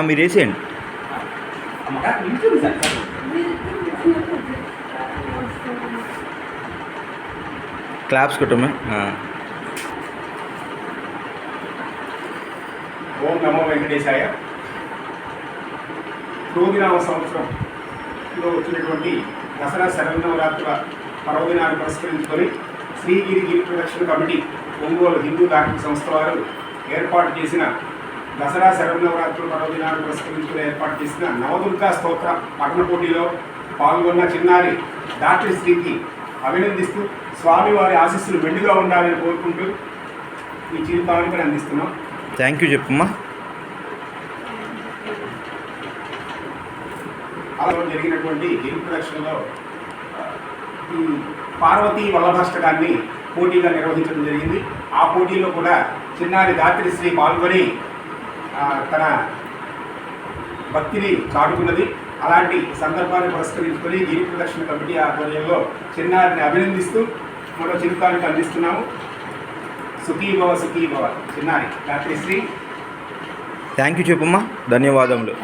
మీరు వేసేయండి. క్లాప్స్ కొట్టమే. ఓం నమో వెంకటేశాయ. క్రోధినామ సంవత్సరంలో వచ్చినటువంటి దసరా శరన్నవరాత్రుల పర్వదినాన్ని పురస్కరించుకొని శ్రీగిరి గిరి ప్రదక్షిణ కమిటీ ఒంగోలు హిందూ ధార్మిక సంస్థ వారు ఏర్పాటు చేసిన దసరా శరన్నవరాత్రుల పర్వదినాన్ని పురస్కరించుకొని ఏర్పాటు చేసిన నవదుర్గా స్తోత్ర పఠన పోటీలో పాల్గొన్న చిన్నారి డాక్టర్ శ్రీకి అభినందిస్తూ స్వామివారి ఆశీస్సులు మెండుగా ఉండాలని కోరుకుంటూ ఈ చిరుకానుకని అందిస్తున్నాం. థ్యాంక్ యూ చెప్పమ్మా. అలా జరిగినటువంటి గిరి ప్రదక్షిణలో ఈ పార్వతీ వల్లభాష్టకాన్ని పోటీగా నిర్వహించడం జరిగింది. ఆ పోటీలో కూడా చిన్నారి దాత్రి శ్రీ పాల్గొని తన భక్తిని చాటుకున్నది. అలాంటి సందర్భాన్ని పురస్కరించుకొని గిరి ప్రదక్షిణ కమిటీ ఆధ్వర్యంలో చిన్నారిని అభినందిస్తూ మరో చిరుకానికి అందిస్తున్నాము. సుఖీభవ సుఖీభవ చిన్నారి దాత్రి శ్రీ. థ్యాంక్ యూ చెప్పమ్మా. ధన్యవాదములు.